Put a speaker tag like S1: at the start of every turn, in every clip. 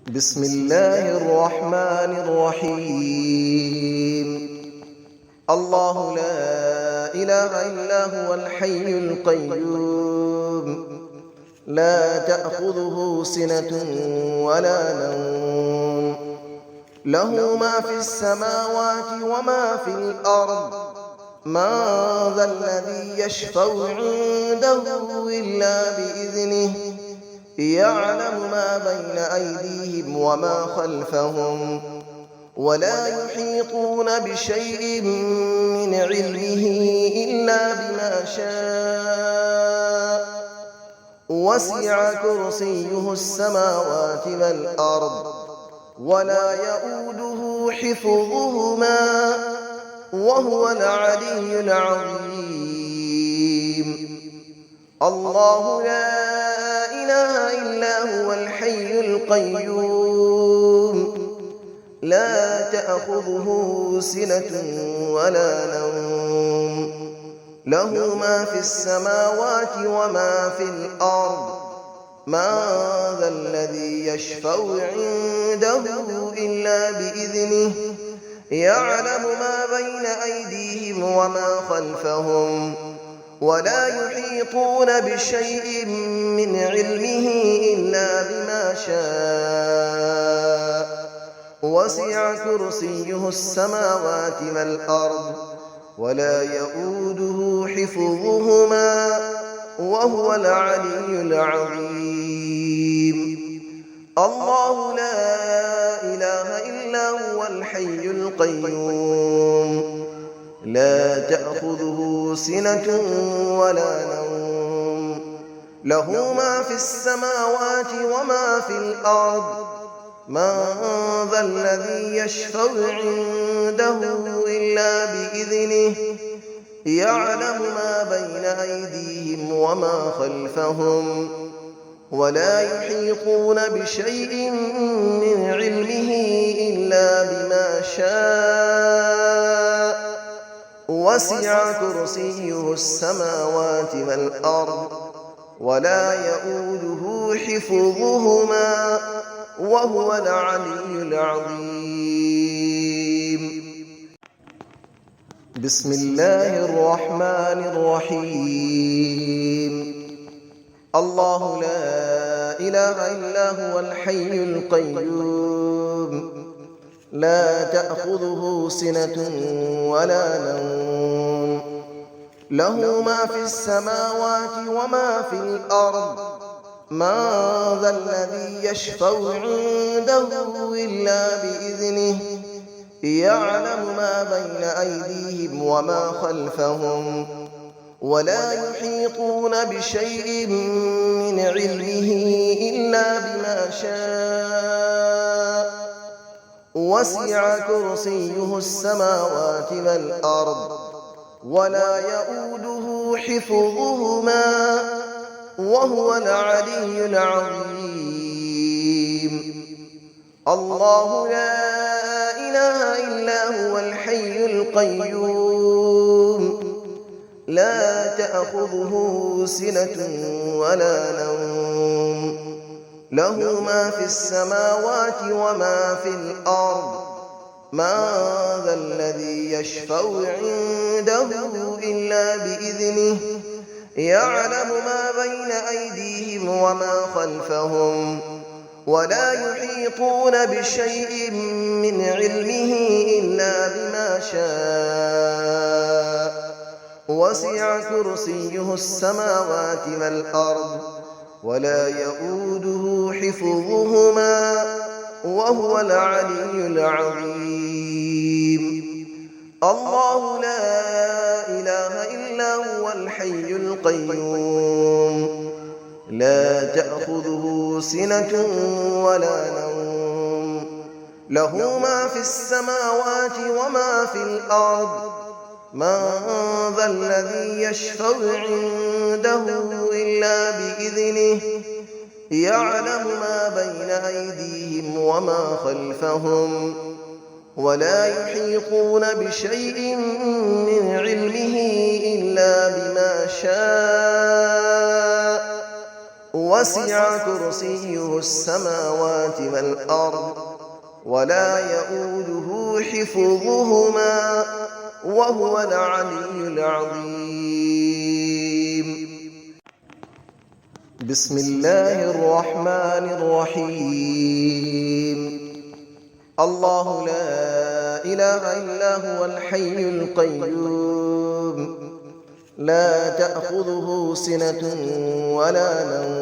S1: بسم الله الرحمن الرحيم. الله لا إله إلا هو الحي القيوم، لا تأخذه سنة ولا نوم، له ما في السماوات وما في الأرض. من ذا الذي يشفع عنده إلا بإذنه، يعلم ما بين أيديهم وما خلفهم، ولا يحيطون بشيء من علمه إلا بما شاء. وسع كرسيه السماوات والأرض، ولا يؤوده حفظهما، وهو العلي العظيم. الله لا إله إلا هو الحي القيوم، لا تأخذه سنة ولا نوم، له ما في السماوات وما في الأرض. من ذا الذي يشفع عنده إلا بإذنه، يعلم ما بين أيديهم وما خلفهم، ولا يحيطون بشيء من علمه إلا بما شاء. وسع كرسيه السماوات والأرض، ولا يؤوده حفظهما، وهو العلي العظيم. الله لا إله إلا هو الحي القيوم، لا تأخذه سنة ولا نوم، له ما في السماوات وما في الأرض. من ذا الذي يشفع عنده إلا بإذنه، يعلم ما بين أيديهم وما خلفهم، ولا يحيطون بشيء من علمه إلا بما شاء. وسع كرسيه السماوات والأرض، ولا يؤوده حفظهما، وهو العلي العظيم. بسم الله الرحمن الرحيم. الله لا إله إلا هو الحي القيوم، لا تأخذه سنة ولا نوم، له ما في السماوات وما في الأرض. من ذا الذي يشفع عنده إلا بإذنه، يعلم ما بين أيديهم وما خلفهم، ولا يحيطون بشيء من علمه إلا بما شاء. وسع كرسيه السماوات والأرض، ولا يؤوده حفظهما، وهو العلي العظيم. الله لا إله إلا هو الحي القيوم، لا تأخذه سنة ولا نوم، له ما في السماوات وما في الأرض. من ذا الذي يشفع عنده إلا بإذنه، يعلم ما بين أيديهم وما خلفهم، ولا يحيطون بشيء من علمه إلا بما شاء. وسع كرسيه السماوات والأرض، ولا يؤوده حفظهما، وهو العلي العظيم. الله لا إله إلا هو الحي القيوم، لا تأخذه سنة ولا نوم، له ما في السماوات وما في الأرض. من ذا الذي يشفع عنده إلا بإذنه، يعلم ما بين أيديهم وما خلفهم، ولا يحيطون بشيء من علمه إلا بما شاء. وسع كرسيه السماوات والأرض ولا يؤوده حفظهما وهو العلي العظيم. بسم الله الرحمن الرحيم. الله لا إله إلا هو الحي القيوم لا تأخذه سنة ولا نوم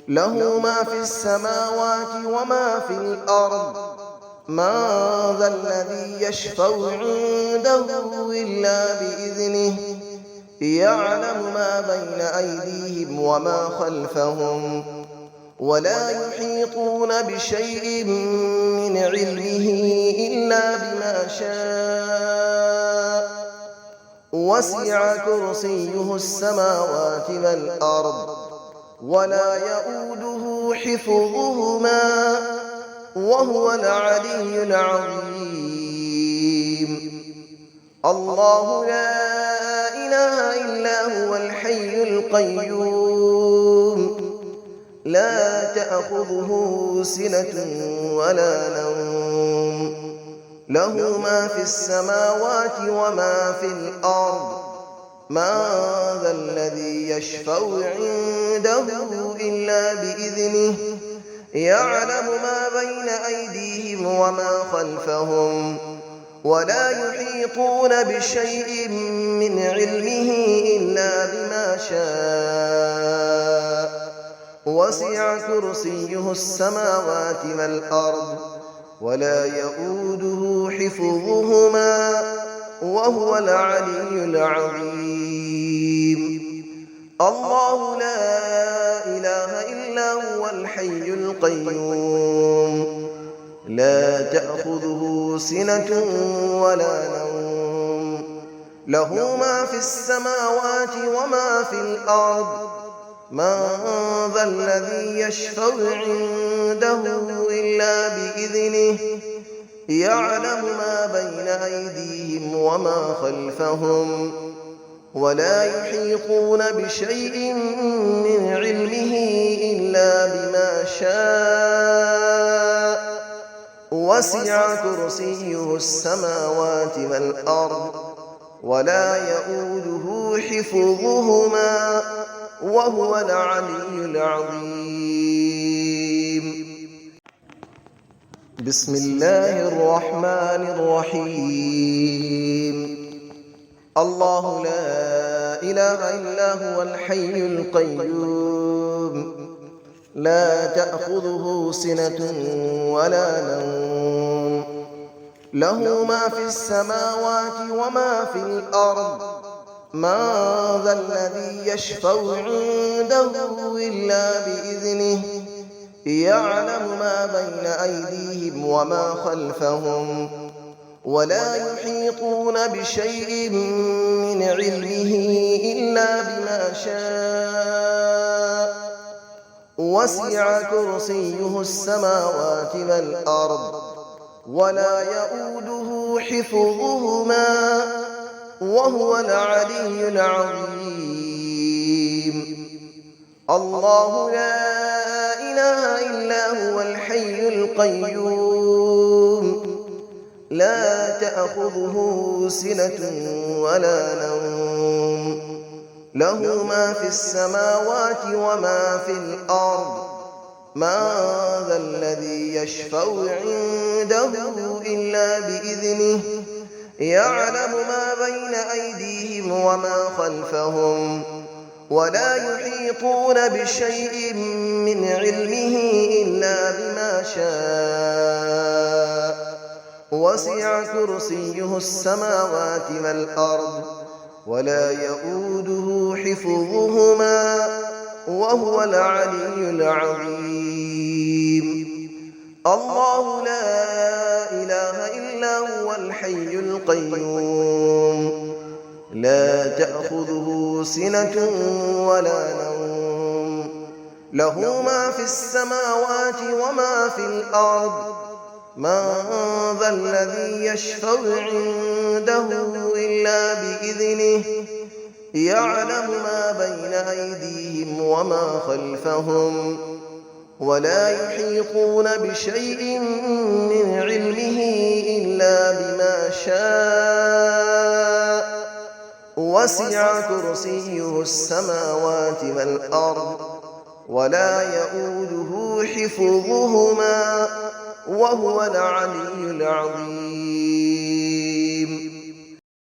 S1: له ما في السماوات وما في الأرض من ذا الذي يشفع عنده إلا بإذنه يعلم ما بين أيديهم وما خلفهم ولا يحيطون بشيء من علمه إلا بما شاء وسع كرسيه السماوات والأرض ولا يؤوده حفظهما وهو العلي العظيم. الله لا إله إلا هو الحي القيوم لا تأخذه سنة ولا نوم له ما في السماوات وما في الأرض من ذا الذي يشفع عنده إلا بإذنه يعلم ما بين أيديهم وما خلفهم ولا يحيطون بشيء من علمه إلا بما شاء وسع كرسيه السماوات والأرض ولا يؤوده حفظهما وهو العلي العظيم. الله لا إله إلا هو الحي القيوم لا تأخذه سنة ولا نوم له ما في السماوات وما في الأرض من ذا الذي يشفع عنده إلا بإذنه يعلم ما بين أيديهم وما خلفهم ولا يحيطون بشيء من علمه إلا بما شاء وسع كرسيه السماوات والأرض ولا يؤوده حفظهما وهو العلي العظيم. بسم الله الرحمن الرحيم. الله لا إله إلا هو الحي القيوم لا تأخذه سنة ولا نوم له ما في السماوات وما في الأرض من ذا الذي يشفع عنده إلا بإذنه يعلم ما بين أيديهم وما خلفهم ولا يحيطون بشيء من علمه إلا بما شاء وسع كرسيه السماوات والأرض ولا يؤوده حفظهما وهو العلي العظيم. الله لا إله إلا هو الحي القيوم لا تأخذه سنة ولا نوم له ما في السماوات وما في الأرض من ذا الذي يشفع عنده إلا بإذنه يعلم ما بين أيديهم وما خلفهم ولا يحيطون بشيء من علمه إلا بما شاء وسع كرسيه السماوات والأرض ولا يؤوده حفظهما وهو العلي العظيم. الله لا إله إلا هو الحي القيوم لا تأخذه سنة ولا نوم له ما في السماوات وما في الأرض من ذا الذي يشفع عنده إلا بإذنه يعلم ما بين أيديهم وما خلفهم ولا يحيطون بشيء من علمه إلا بما شاء وسع كرسيه السماوات والأرض ولا يئوده حفظهما وهو العلي العظيم